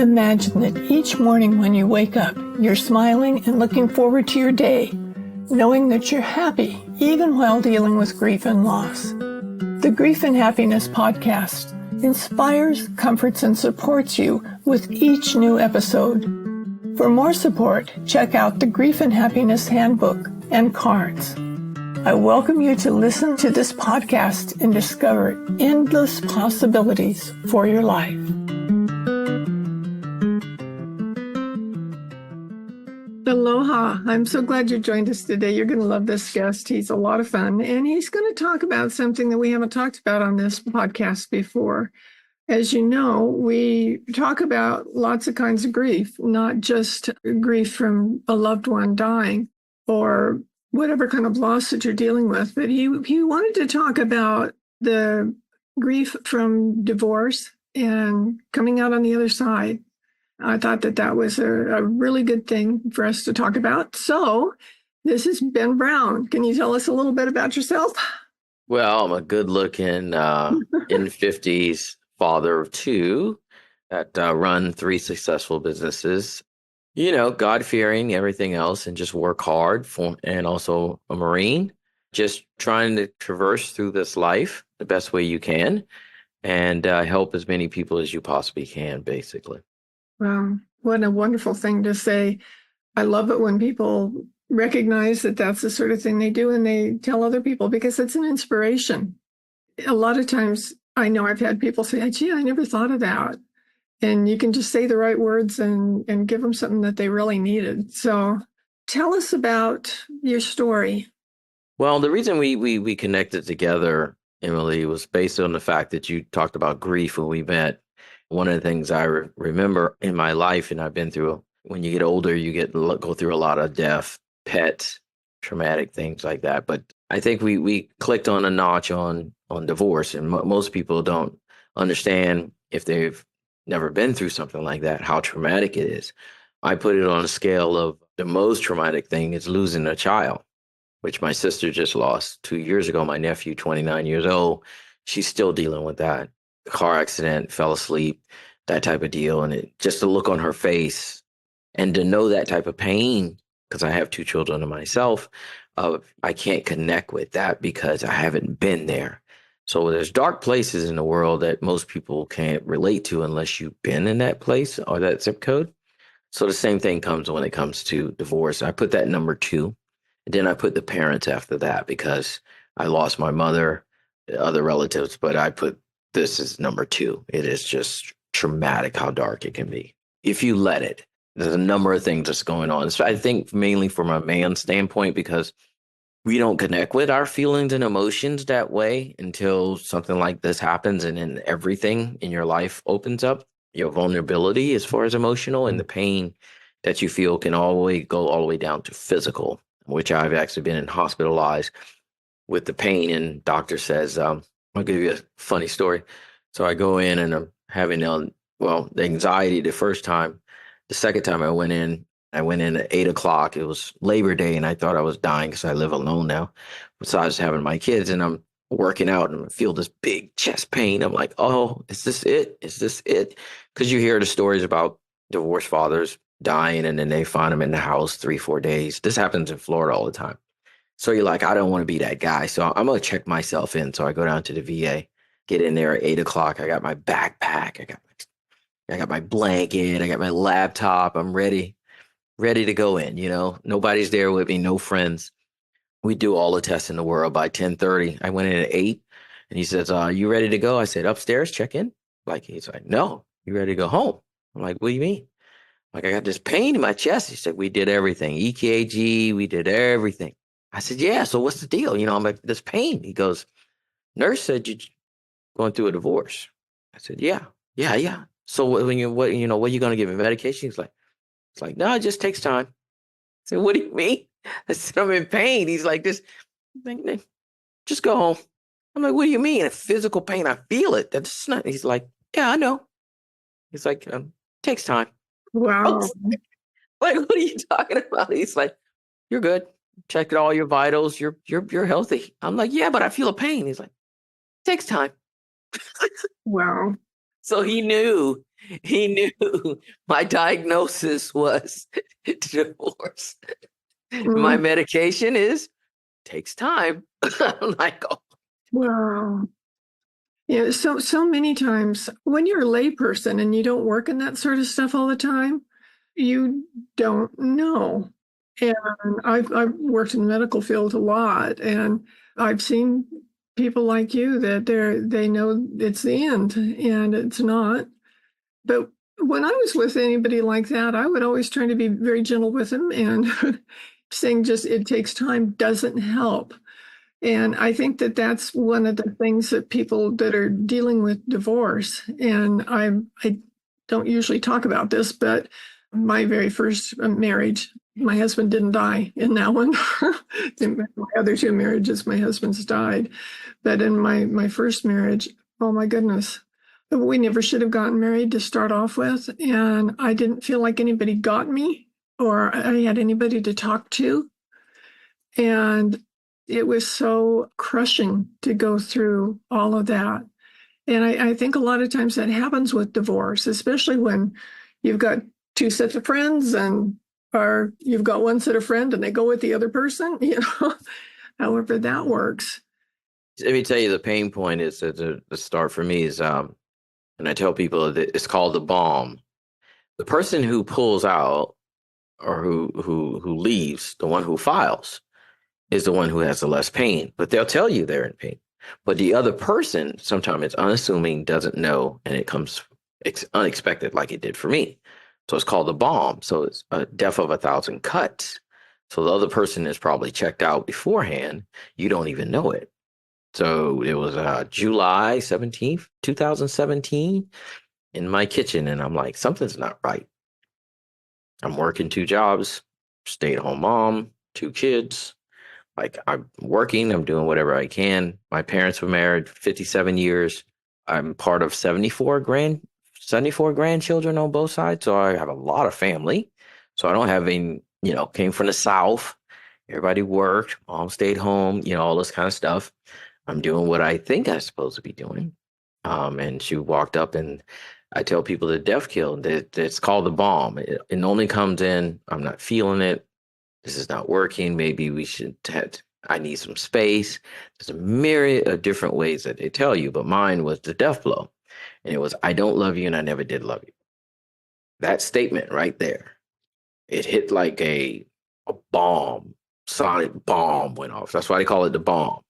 Imagine that each morning when you wake up, you're smiling and looking forward to your day, knowing that you're happy even while dealing with grief and loss. The Grief and Happiness podcast inspires, comforts, and supports you with each new episode. For more support, check out the Grief and Happiness Handbook and cards. I welcome you to listen to this podcast and discover endless possibilities for your life. Aloha. I'm so glad you joined us today. You're going to love this guest. He's a lot of fun, and he's going to talk about something that we haven't talked about on this podcast before. As you know, we talk about lots of kinds of grief, not just grief from a loved one dying or whatever kind of loss that you're dealing with, but he wanted to talk about the grief from divorce and coming out on the other side. I thought that was a really good thing for us to talk about. So this is Ben Brown. Can you tell us a little bit about yourself? Well, I'm a good-looking in 50s father of two that run 3 successful businesses. You know, God-fearing, everything else, and just work hard and also a Marine. Just trying to traverse through this life the best way you can and help as many people as you possibly can, basically. Wow, what a wonderful thing to say. I love it when people recognize that that's the sort of thing they do and they tell other people because it's an inspiration. A lot of times I know I've had people say, gee, I never thought of that. And you can just say the right words and give them something that they really needed. So tell us about your story. Well, the reason we connected together, Emily, was based on the fact that you talked about grief when we met. One of the things I remember in my life, and I've been through, when you get older, you go through a lot of death, pets, traumatic things like that. But I think we clicked on a notch on divorce, and most people don't understand, if they've never been through something like that, how traumatic it is. I put it on a scale of the most traumatic thing is losing a child, which my sister just lost 2 years ago. My nephew, 29 years old, she's still dealing with that. Car accident, fell asleep, that type of deal. And just the look on her face and to know that type of pain, because I have 2 children of myself, I can't connect with that because I haven't been there. So there's dark places in the world that most people can't relate to unless you've been in that place or that zip code. So the same thing comes when it comes to divorce. I put that number 2. And then I put the parents after that because I lost my mother, other relatives, but I put this is number 2. It is just traumatic how dark it can be. If you let it, there's a number of things that's going on. So I think mainly from a man's standpoint, because we don't connect with our feelings and emotions that way until something like this happens. And then everything in your life opens up. Your vulnerability as far as emotional and the pain that you feel can always go all the way down to physical, which I've actually been hospitalized with the pain. And doctor says, I'll give you a funny story. So I go in and I'm having the anxiety the first time. The second time I went in at 8 o'clock. It was Labor Day and I thought I was dying because I live alone now. Besides having my kids, and I'm working out and I feel this big chest pain. I'm like, oh, is this it? Is this it? Because you hear the stories about divorced fathers dying and then they find them in the house 3-4 days. This happens in Florida all the time. So you're like, I don't want to be that guy. So I'm going to check myself in. So I go down to the VA, get in there at 8 o'clock. I got my backpack. I got my blanket. I got my laptop. I'm ready to go in. You know, nobody's there with me. No friends. We do all the tests in the world by 10:30. I went in at 8 and he says, you ready to go? I said, upstairs, check in. He's like, no, you ready to go home? I'm like, what do you mean? Like, I got this pain in my chest. He said, we did everything. EKG, we did everything. I said, yeah, so what's the deal? You know, I'm like, this pain. He goes, nurse said you're going through a divorce. I said, yeah. So what are you going to give me, medication? It's like, no, it just takes time. I said, what do you mean? I said, I'm in pain. He's like, just go home. I'm like, what do you mean? Physical pain, I feel it. That's not, he's like, yeah, I know. He's like, takes time. Wow. Like, what are you talking about? He's like, you're good. Checked all your vitals. You're healthy. I'm like, yeah, but I feel a pain. He's like, takes time. Wow. So he knew my diagnosis was divorce. My Mm, medication takes time. I'm like, oh, wow. Yeah, so many times when you're a layperson and you don't work in that sort of stuff all the time, you don't know. And I've worked in the medical field a lot, and I've seen people like you that they know it's the end, and it's not. But when I was with anybody like that, I would always try to be very gentle with them, and saying just it takes time doesn't help. And I think that that's one of the things that people that are dealing with divorce, and I don't usually talk about this, but my very first marriage, my husband didn't die in that one. In my other two marriages, my husband's died. But in my first marriage, oh my goodness, we never should have gotten married to start off with. And I didn't feel like anybody got me or I had anybody to talk to. And it was so crushing to go through all of that. And I think a lot of times that happens with divorce, especially when you've got two sets of friends and or you've got one set of friends and they go with the other person, however that works. let me tell you, the pain point is that the start for me is, and I tell people that it's called the bomb. The person who pulls out or who leaves, the one who files, is the one who has the less pain. But they'll tell you they're in pain. But the other person sometimes it's unassuming, doesn't know, and it comes unexpected, like it did for me. So it's called the bomb. So it's a death of 1,000 cuts. So the other person is probably checked out beforehand. You don't even know it. So it was July 17th, 2017, in my kitchen. And I'm like, something's not right. I'm working two jobs, stay at home mom, two kids. Like I'm working, I'm doing whatever I can. My parents were married 57 years. I'm part of 74 grandchildren on both sides. So I have a lot of family. So I don't have any, came from the South. Everybody worked, mom stayed home, all this kind of stuff. I'm doing what I think I'm supposed to be doing. And she walked up and I tell people the death kill, that it's called the bomb. It only comes in, I'm not feeling it. This is not working. Maybe we should, I need some space. There's a myriad of different ways that they tell you, but mine was the death blow. And it was, I don't love you and I never did love you. That statement right there, it hit like a bomb, sonic bomb went off. That's why they call it the bomb.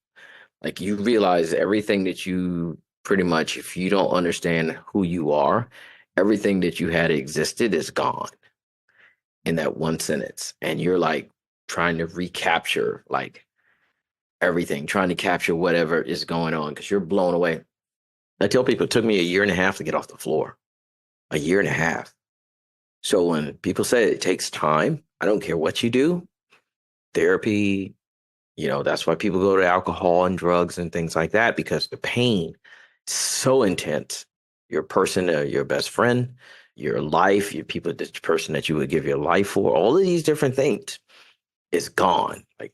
Like you realize everything that you pretty much, if you don't understand who you are, everything that you had existed is gone in that one sentence. And you're like trying to recapture like everything, trying to capture whatever is going on because you're blown away. I tell people it took me a year and a half to get off the floor, a year and a half. So when people say it takes time, I don't care what you do, therapy, that's why people go to alcohol and drugs and things like that because the pain is so intense. Your person, your best friend, your life, your people, the person that you would give your life for, all of these different things is gone. Like,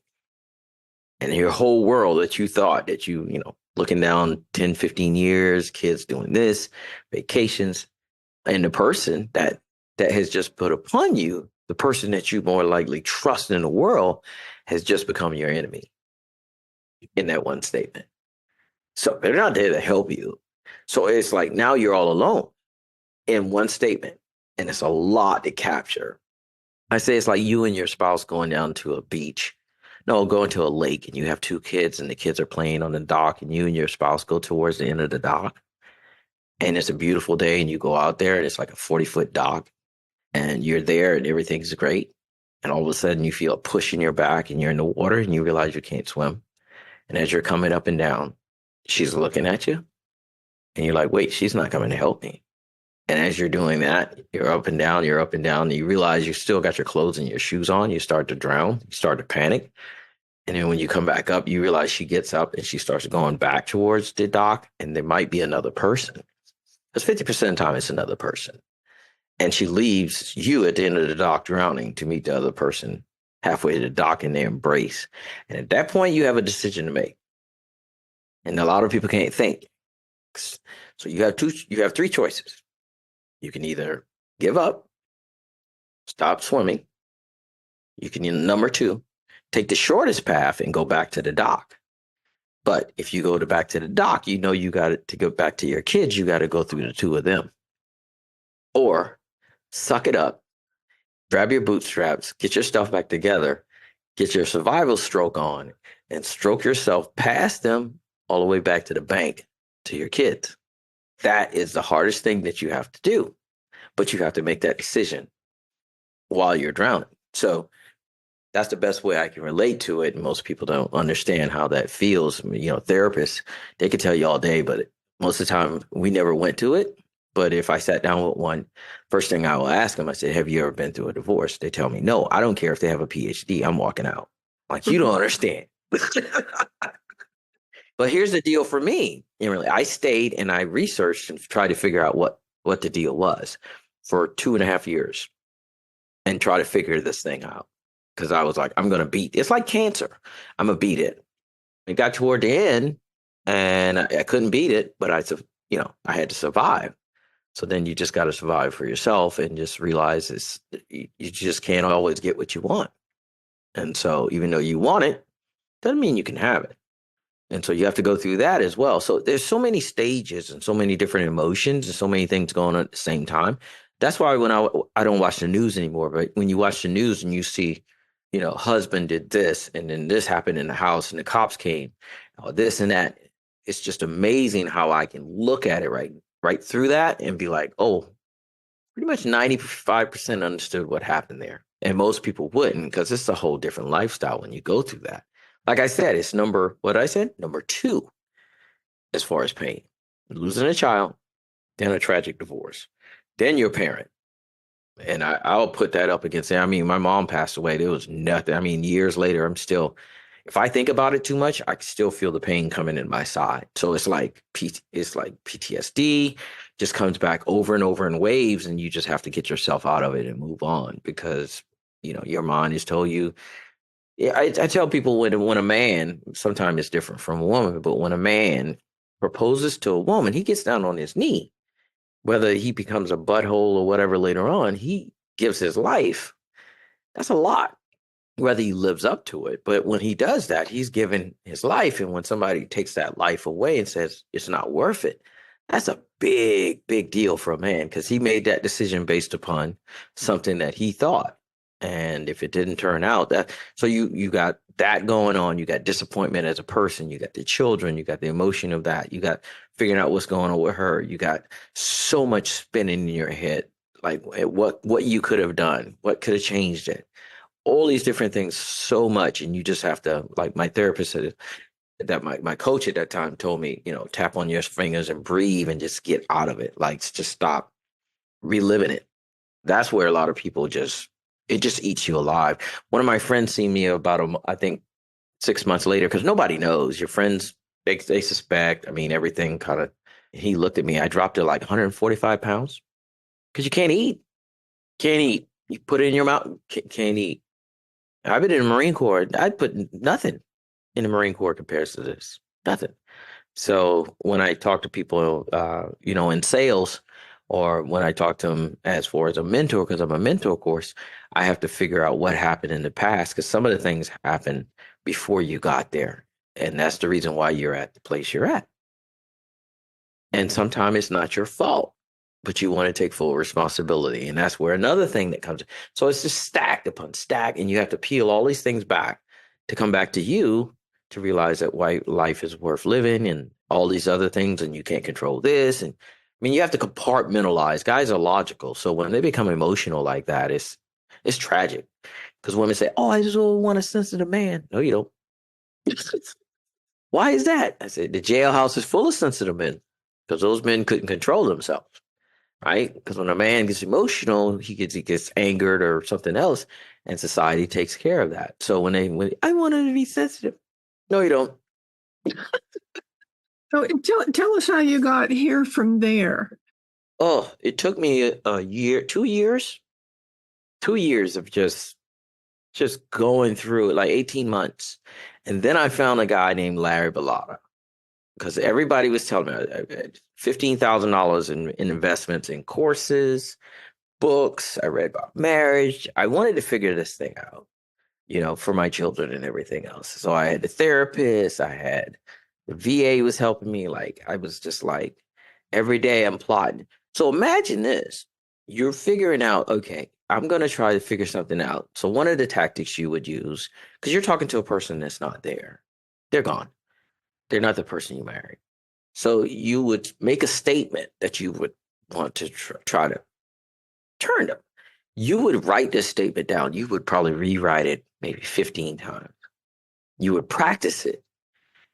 and your whole world that you thought that looking down 10, 15 years, kids doing this, vacations, and the person that has just put upon you, the person that you more likely trust in the world has just become your enemy in that one statement. So they're not there to help you. So it's like now you're all alone in one statement. And it's a lot to capture. I say it's like you and your spouse going down to a beach. No, going to a lake and you have two kids and the kids are playing on the dock and you and your spouse go towards the end of the dock. And it's a beautiful day and you go out there and it's like a 40-foot dock and you're there and everything's great. And all of a sudden you feel a push in your back and you're in the water and you realize you can't swim. And as you're coming up and down, she's looking at you and you're like, wait, she's not coming to help me. And as you're doing that, you're up and down, and you realize you still got your clothes and your shoes on. You start to drown, you start to panic. And then when you come back up, you realize she gets up and she starts going back towards the dock and there might be another person. Because 50% of the time it's another person. And she leaves you at the end of the dock drowning to meet the other person halfway to the dock and they embrace. And at that point, you have a decision to make. And a lot of people can't think. So you have three choices. You can either give up, stop swimming. You can, number two, take the shortest path and go back to the dock. But if you go back to the dock, you know you got to go back to your kids. You got to go through the two of them. Or suck it up, grab your bootstraps, get your stuff back together, get your survival stroke on, and stroke yourself past them all the way back to the bank to your kids. That is the hardest thing that you have to do, but you have to make that decision while you're drowning. So that's the best way I can relate to it. And most people don't understand how that feels. I mean, therapists, they could tell you all day, but most of the time we never went to it. But if I sat down with one, first thing I will ask them, I said, have you ever been through a divorce? They tell me, no, I don't care if they have a PhD. I'm walking out. Like, you don't understand. But here's the deal for me. Really, I stayed and I researched and tried to figure out what the deal was for 2.5 years and try to figure this thing out. Because I was like, I'm going to beat it's like cancer. I'm going to beat it. It got toward the end and I couldn't beat it, but I had to survive. So then you just got to survive for yourself and just realize you just can't always get what you want. And so even though you want it, doesn't mean you can have it. And so you have to go through that as well. So there's so many stages and so many different emotions and so many things going on at the same time. That's why when I don't watch the news anymore, but when you watch the news and you see, husband did this and then this happened in the house and the cops came, or this and that, it's just amazing how I can look at it right through that and be like, oh, pretty much 95% understood what happened there. And most people wouldn't, because it's a whole different lifestyle when you go through that. Like I said, it's number 2 as far as pain. Losing a child, then a tragic divorce, then your parent. And I'll put that up against it. I mean, my mom passed away. There was nothing. I mean, years later, if I think about it too much, I can still feel the pain coming in my side. So it's like PTSD just comes back over and over in waves, and you just have to get yourself out of it and move on because, your mind has told you. Yeah, I tell people when a man, sometimes it's different from a woman, but when a man proposes to a woman, he gets down on his knee. Whether he becomes a butthole or whatever later on, he gives his life. That's a lot, whether he lives up to it. But when he does that, he's given his life. And when somebody takes that life away and says it's not worth it, that's a big, big deal for a man because he made that decision based upon something that he thought. And if it didn't turn out so you got that going on, you got disappointment as a person, you got the children, you got the emotion of that, you got figuring out what's going on with her, you got so much spinning in your head, like what you could have done, what could have changed it, all these different things so much. And you just have to, like my therapist said, that my coach at that time told me, tap on your fingers and breathe and just get out of it. Like just stop reliving it. That's where a lot of people it just eats you alive. One of my friends seen me about, I think 6 months later, because nobody knows. Your friends, they suspect. I mean, everything kind of, he looked at me. I dropped to like 145 pounds because you can't eat. Can't eat. You put it in your mouth, can't eat. I've been in the Marine Corps. I put nothing in the Marine Corps compared to this. Nothing. So when I talk to people, in sales, or when I talk to them as far as a mentor, because I'm a mentor, of course, I have to figure out what happened in the past, because some of the things happened before you got there. And that's the reason why you're at the place you're at. And sometimes it's not your fault, but you want to take full responsibility. And that's where another thing that comes. So it's just stacked upon stack, and you have to peel all these things back to come back to you to realize that why life is worth living and all these other things, and you can't control this. And I mean, you have to compartmentalize. Guys are logical. So when they become emotional like that, it's tragic. Because women say, oh, I just want a sensitive man. No, you don't. Why is that? I said, the jailhouse is full of sensitive men because those men couldn't control themselves, right? Because when a man gets emotional, he gets angered or something else, and society takes care of that. So when I wanted to be sensitive, no, you don't. So tell us how you got here from there. Oh, it took me a year, 2 years, 2 years of just going through it, like 18 months. And then I found a guy named Larry Bellotta. because everybody was telling me $15,000 in investments in courses, books. I read about marriage. I wanted to figure this thing out, for my children and everything else. So I had the therapist, I had the VA was helping me. Like, I was just like, every day I'm plotting. So imagine this. You're figuring out, okay, I'm going to try to figure something out. So one of the tactics you would use, because you're talking to a person that's not there, they're gone. They're not the person you married. So you would make a statement that you would want to try to turn them. You would write this statement down. You would probably rewrite it maybe 15 times. You would practice it.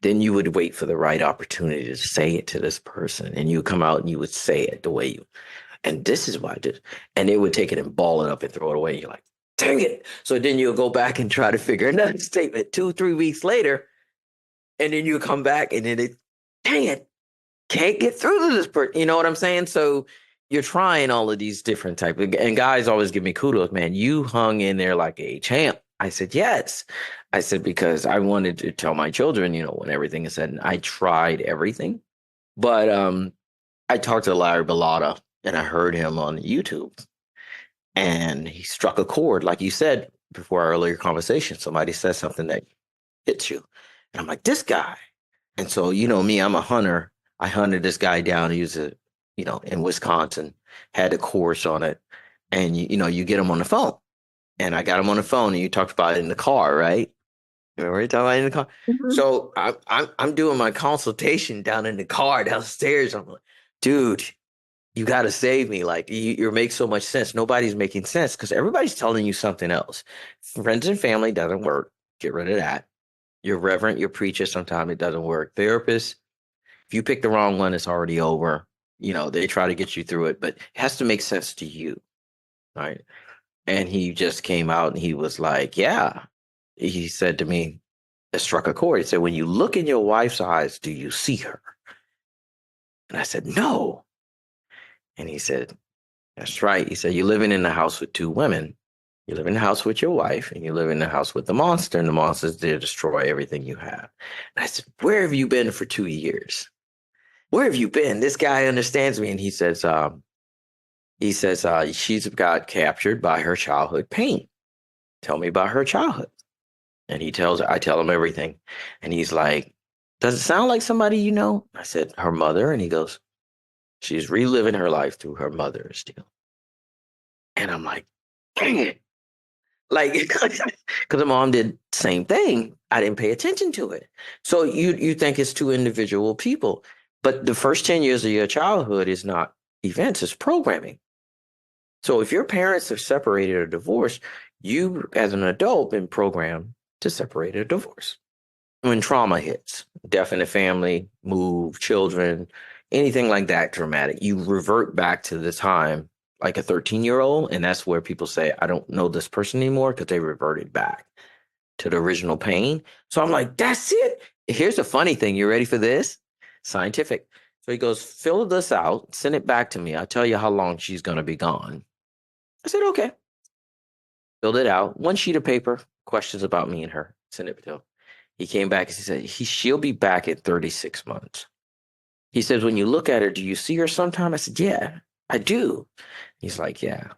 Then you would wait for the right opportunity to say it to this person. And you would come out and you would say it the way and this is why I did. And they would take it and ball it up and throw it away. You're like, dang it. So then you'll go back and try to figure another statement 2-3 weeks later. And then you come back and then dang it, can't get through to this person. You know what I'm saying? So you're trying all of these different types. And guys always give me kudos, man. You hung in there like a champ. I said, yes. I said, because I wanted to tell my children, when everything is said, and I tried everything. But I talked to Larry Bellotta and I heard him on YouTube. And he struck a chord, like you said before our earlier conversation. Somebody says something that hits you. And I'm like, this guy. And so, me, I'm a hunter. I hunted this guy down. He was in Wisconsin, had a course on it. And, you get him on the phone. And I got him on the phone and you talked about it in the car, right? Remember you talking about it in the car? Mm-hmm. So I'm doing my consultation down in the car downstairs. I'm like, dude, you got to save me. Like, you make so much sense. Nobody's making sense because everybody's telling you something else. Friends and family doesn't work. Get rid of that. Your reverend, your preacher, sometimes it doesn't work. Therapist, if you pick the wrong one, it's already over. They try to get you through it, but it has to make sense to you. Right. And he just came out and he was like, yeah. He said to me, it struck a chord. He said, when you look in your wife's eyes, do you see her? And I said, no. And he said, that's right. He said, you're living in the house with two women. You live in the house with your wife and you live in the house with the monster, and the monster's there to destroy everything you have. And I said, where have you been for 2 years? Where have you been? This guy understands me. And he says, she's got captured by her childhood pain. Tell me about her childhood. And I tell him everything. And he's like, does it sound like somebody you know? I said, her mother. And he goes, she's reliving her life through her mother still. And I'm like, dang it. Like, because the mom did the same thing. I didn't pay attention to it. So you think it's two individual people. But the first 10 years of your childhood is not events, it's programming. So if your parents are separated or divorced, you as an adult been programmed to separate or divorce. When trauma hits, death in the family, move, children, anything like that dramatic, you revert back to the time like a 13-year-old. And that's where people say, I don't know this person anymore, because they reverted back to the original pain. So I'm like, that's it. Here's the funny thing. You ready for this? Scientific. So he goes, fill this out, send it back to me. I'll tell you how long she's going to be gone. I said, okay. Filled it out. One sheet of paper, questions about me and her. Send it to him. He came back and he said, she'll be back in 36 months. He says, when you look at her, do you see her sometime? I said, yeah, I do. He's like, yeah,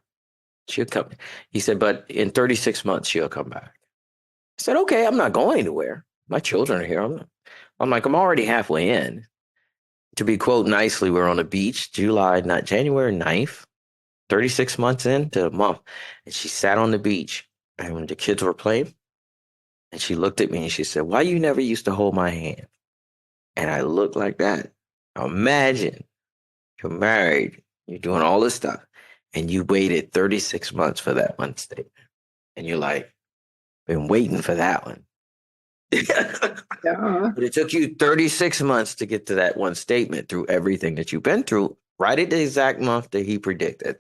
she'll come. He said, but in 36 months, she'll come back. I said, okay, I'm not going anywhere. My children are here. I'm like, I'm already halfway in. To be quote nicely, we're on the beach, January 9th, 36 months into a month. And she sat on the beach and when the kids were playing, and she looked at me and she said, why you never used to hold my hand? And I looked like that. Imagine you're married, you're doing all this stuff, and you waited 36 months for that one statement. And you're like, been waiting for that one. Yeah. But it took you 36 months to get to that one statement through everything that you've been through, right at the exact month that he predicted.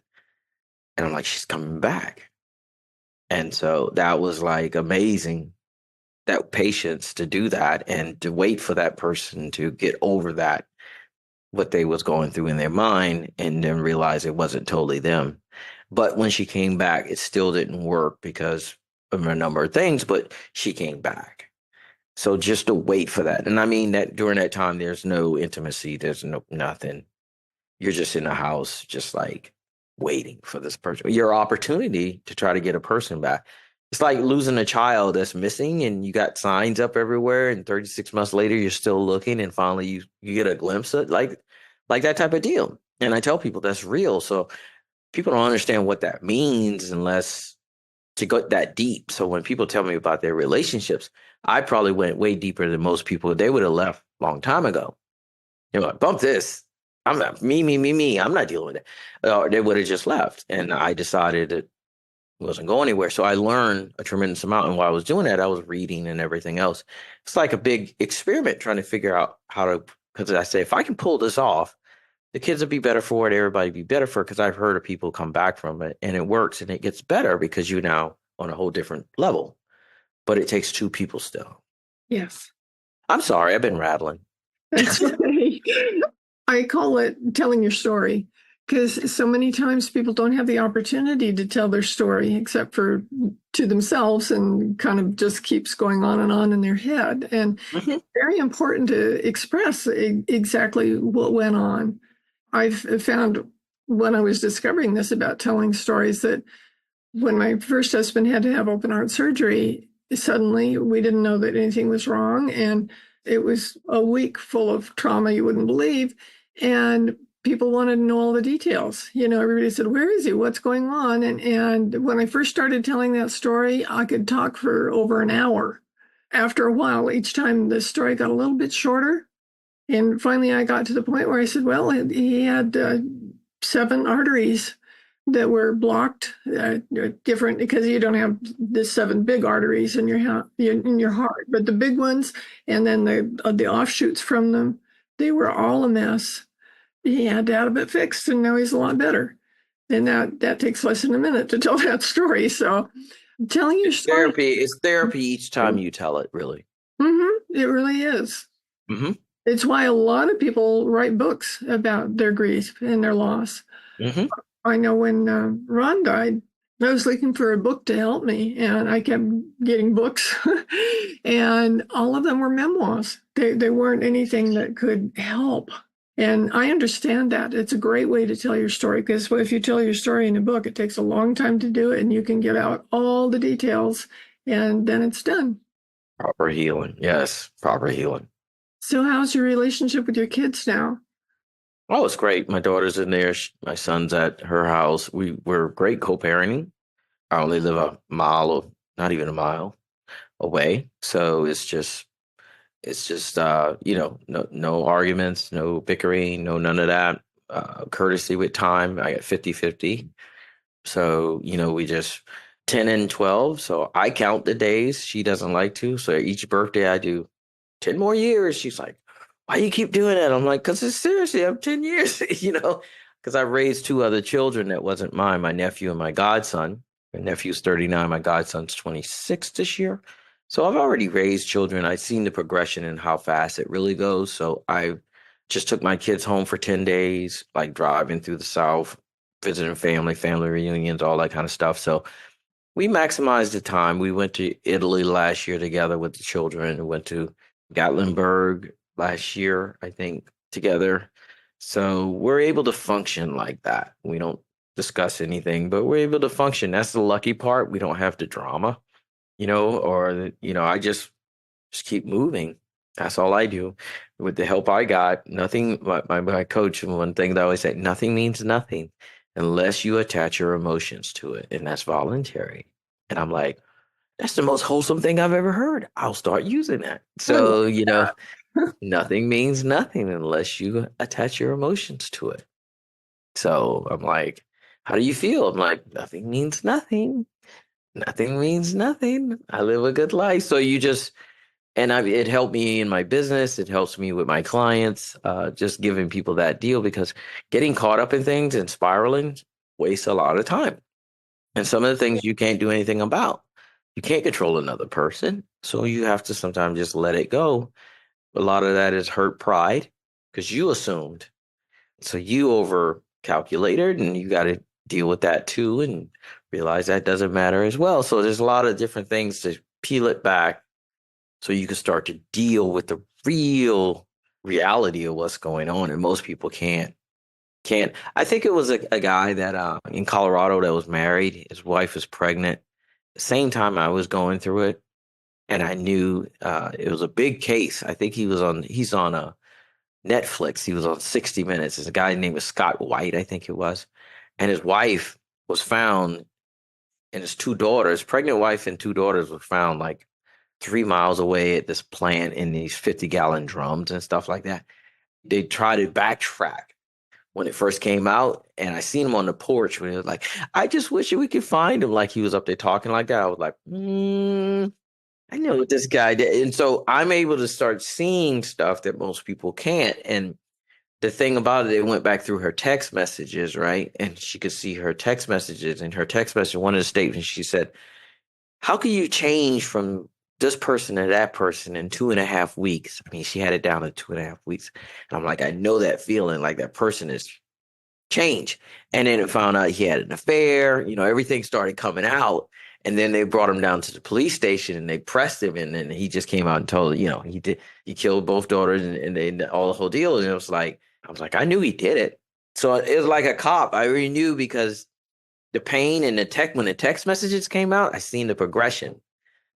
And I'm like, she's coming back. And so that was like amazing, that patience to do that and to wait for that person to get over that, what they was going through in their mind, and then realize it wasn't totally them. But when she came back, it still didn't work because of a number of things, but she came back. So just to wait for that. And I mean that during that time, there's no intimacy, there's no nothing. You're just in the house, just like waiting for this person. Your opportunity to try to get a person back. It's like losing a child that's missing and you got signs up everywhere and 36 months later you're still looking and finally you get a glimpse of like that type of deal. And I tell people that's real. So people don't understand what that means unless to go that deep. So when people tell me about their relationships, I probably went way deeper than most people. They would have left a long time ago. You know, like, bump this. I'm not me. I'm not dealing with it. Or they would have just left. And I decided it wasn't going anywhere. So I learned a tremendous amount. And while I was doing that, I was reading and everything else. It's like a big experiment trying to figure out how to, because I say, if I can pull this off, the kids will be better for it. Everybody be better for it. Because I've heard of people come back from it and it works and it gets better because you're now on a whole different level. But it takes two people still. Yes. I'm sorry, I've been rattling. That's okay. I call it telling your story because so many times people don't have the opportunity to tell their story except for to themselves and kind of just keeps going on in their head. And Mhm. very important to express exactly what went on. I've found when I was discovering this about telling stories that when my first husband had to have open heart surgery, suddenly we didn't know that anything was wrong. And it was a week full of trauma you wouldn't believe. And people wanted to know all the details. You know, everybody said, "Where is he? What's going on?" And when I first started telling that story, I could talk for over an hour. After a while, each time the story got a little bit shorter. And finally, I got to the point where I said, well, he had 7 arteries that were blocked, different because you don't have the 7 big arteries in your heart, but the big ones, and then the offshoots from them, they were all a mess. He had to have it fixed, and now he's a lot better. And that takes less than a minute to tell that story. So telling your It's story, therapy. It's therapy each time you tell it, really. it really is. Hmm. It's why a lot of people write books about their grief and their loss. Hmm. I know when Ron died, I was looking for a book to help me, and I kept getting books, and all of them were memoirs. They weren't anything that could help. And I understand that. It's a great way to tell your story because if you tell your story in a book, it takes a long time to do it, and you can get out all the details, and then it's done. Proper healing. Yes, proper healing. So, how's your relationship with your kids now? Oh, it's great. My daughter's in there. My son's at her house. We're great co-parenting. I only live a mile, or not even a mile away. So it's just no arguments, no bickering, no none of that. Courtesy with time. I got 50-50. So, we just 10 and 12. So I count the days. She doesn't like to. So each birthday I do 10 more years. She's like, why you keep doing that? I'm like, because it's seriously, I'm 10 years, because I raised two other children that wasn't mine, my nephew and my godson. My nephew's 39, my godson's 26 this year. So I've already raised children. I've seen the progression and how fast it really goes. So I just took my kids home for 10 days, like driving through the South, visiting family reunions, all that kind of stuff. So we maximized the time. We went to Italy last year together with the children. We went to Gatlinburg last year, I think, together. So we're able to function like that. We don't discuss anything, but we're able to function. That's the lucky part. We don't have the drama, I just keep moving. That's all I do. With the help I got, nothing, my coach, one thing that I always say, nothing means nothing unless you attach your emotions to it. And that's voluntary. And I'm like, that's the most wholesome thing I've ever heard. I'll start using that. I love So, that. nothing means nothing unless you attach your emotions to it. So I'm like, how do you feel? I'm like, nothing means nothing. Nothing means nothing. I live a good life. So it helped me in my business. It helps me with my clients, just giving people that deal because getting caught up in things and spiraling wastes a lot of time. And some of the things you can't do anything about. You can't control another person. So you have to sometimes just let it go. A lot of that is hurt pride because you assumed. So you over calculated and you got to deal with that too and realize that doesn't matter as well. So there's a lot of different things to peel it back so you can start to deal with the real reality of what's going on. And most people can't. I think it was a guy that in Colorado that was married. His wife was pregnant. Same time I was going through it, and I knew it was a big case. I think he's on a Netflix. He was on 60 Minutes. There's a guy named Scott White, I think it was, and his wife was found, and his two daughters, pregnant wife and two daughters, were found like 3 miles away at this plant in these 50-gallon drums and stuff like that. They tried to backtrack when it first came out, and I seen him on the porch when he was like, "I just wish we could find him." Like he was up there talking like that. I was like, I know what this guy did. And so I'm able to start seeing stuff that most people can't. And the thing about it, it went back through her text messages, right? And she could see her text messages. And her text message, one of the statements, she said, "How can you change from this person to that person in 2.5 weeks?" I mean, she had it down to 2.5 weeks. And I'm like, I know that feeling, like that person is change. And then it found out he had an affair, everything started coming out. And then they brought him down to the police station and they pressed him. And then he just came out and told, he killed both daughters and all the whole deal. And I was like, I knew he did it. So it was like a cop. I already knew because the pain and when the text messages came out, I seen the progression,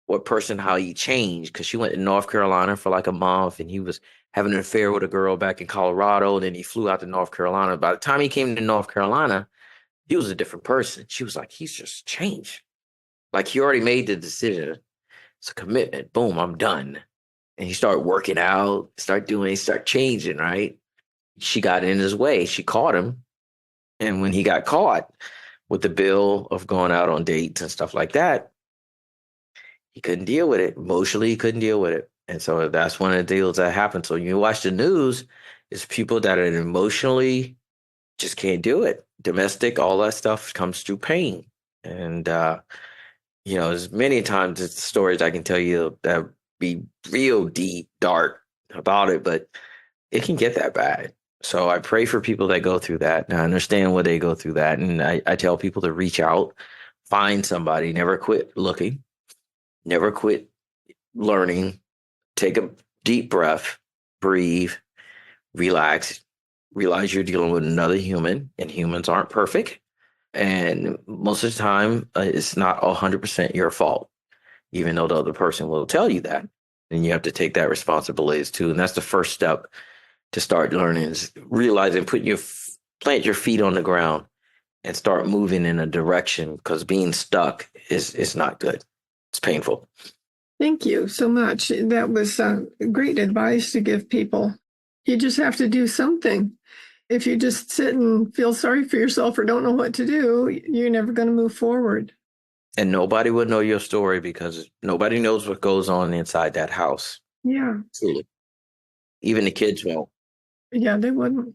what person, how he changed. Cause she went to North Carolina for like a month and he was having an affair with a girl back in Colorado. And then he flew out to North Carolina. By the time he came to North Carolina, he was a different person. She was like, he's just changed. Like he already made the decision. It's a commitment. Boom, I'm done. And he started working out, start changing, right? She got in his way. She caught him. And when he got caught with the bill of going out on dates and stuff like that, he couldn't deal with it. Emotionally, he couldn't deal with it. And so that's one of the deals that happened. So you watch the news, it's people that are emotionally just can't do it. Domestic, all that stuff comes through pain. And, there's many times it's stories I can tell you that be real deep, dark about it, but it can get that bad. So I pray for people that go through that. And I understand why they go through that. And I tell people to reach out, find somebody, never quit looking, never quit learning, take a deep breath, breathe, relax, realize you're dealing with another human and humans aren't perfect. And most of the time, it's not 100% your fault, even though the other person will tell you that. And you have to take that responsibility too. And that's the first step to start learning is realizing, plant your feet on the ground and start moving in a direction, because being stuck is not good. It's painful. Thank you so much. That was great advice to give people. You just have to do something. If you just sit and feel sorry for yourself or don't know what to do, you're never going to move forward. And nobody would know your story because nobody knows what goes on inside that house. Yeah. Truly. Even the kids won't. Yeah, they wouldn't.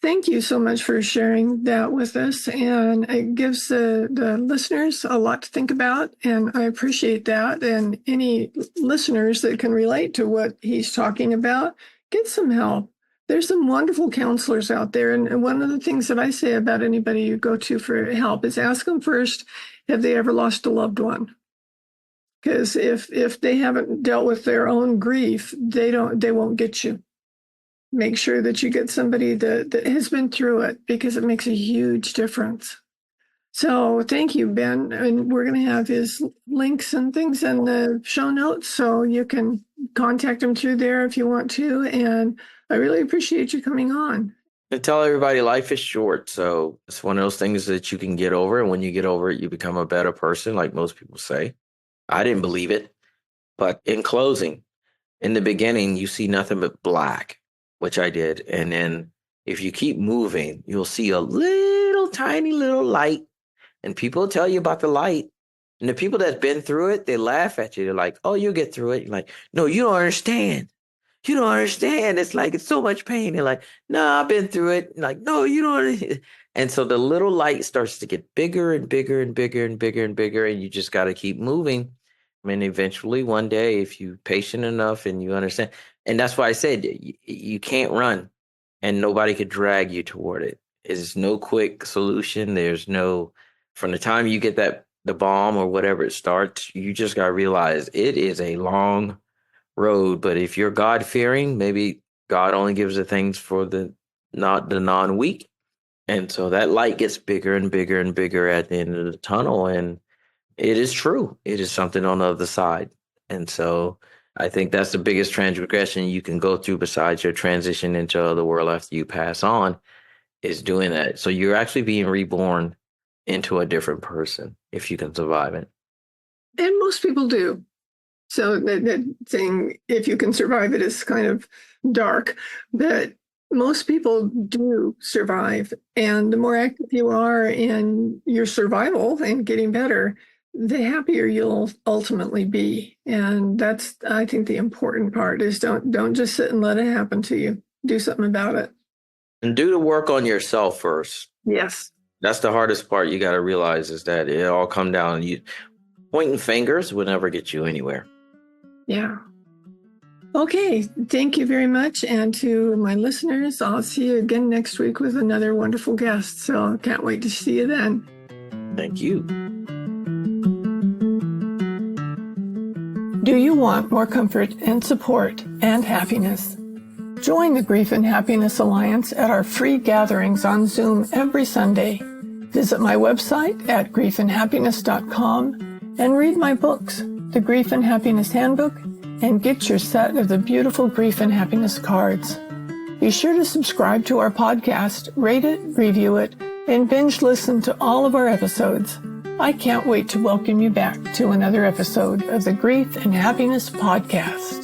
Thank you so much for sharing that with us. And it gives the listeners a lot to think about. And I appreciate that. And any listeners that can relate to what he's talking about, get some help. There's some wonderful counselors out there. And one of the things that I say about anybody you go to for help is ask them first, have they ever lost a loved one? Because if they haven't dealt with their own grief, they won't get you. Make sure that you get somebody that has been through it, because it makes a huge difference. So thank you, Ben. And we're going to have his links and things in the show notes, so you can contact him through there if you want to. And I really appreciate you coming on. And tell everybody life is short. So it's one of those things that you can get over. And when you get over it, you become a better person, like most people say. I didn't believe it. But in closing, in the beginning, you see nothing but black, which I did. And then if you keep moving, you'll see a little tiny little light. And people tell you about the light. And the people that's been through it, they laugh at you. They're like, oh, you'll get through it. You're like, no, you don't understand. You don't understand. It's like, it's so much pain. They're like, no, I've been through it. Like, no, you don't. And so the little light starts to get bigger and bigger and bigger and bigger and bigger. And you just got to keep moving. I mean, eventually one day, if you're patient enough and you understand, and that's why I said you can't run and nobody could drag you toward it. There's no quick solution. There's no, from the time you get the bomb or whatever it starts, you just got to realize it is a long road. But if you're God fearing, maybe God only gives the things for the non-weak. And so that light gets bigger and bigger and bigger at the end of the tunnel. And it is true. It is something on the other side. And so I think that's the biggest transgression you can go through besides your transition into the world after you pass on, is doing that. So you're actually being reborn into a different person if you can survive it. And most people do. So that saying, if you can survive it, is kind of dark, but most people do survive. And the more active you are in your survival and getting better, the happier you'll ultimately be. And that's, I think, the important part is don't just sit and let it happen to you. Do something about it. And do the work on yourself first. Yes. That's the hardest part. You got to realize is that it all come down. You pointing fingers will never get you anywhere. Yeah. Okay. Thank you very much. And to my listeners, I'll see you again next week with another wonderful guest. So I can't wait to see you then. Thank you. Do you want more comfort and support and happiness? Join the Grief and Happiness Alliance at our free gatherings on Zoom every Sunday. Visit my website at griefandhappiness.com and read my books, The Grief and Happiness Handbook, and get your set of the beautiful Grief and Happiness cards. Be sure to subscribe to our podcast, rate it, review it, and binge listen to all of our episodes. I can't wait to welcome you back to another episode of the Grief and Happiness Podcast.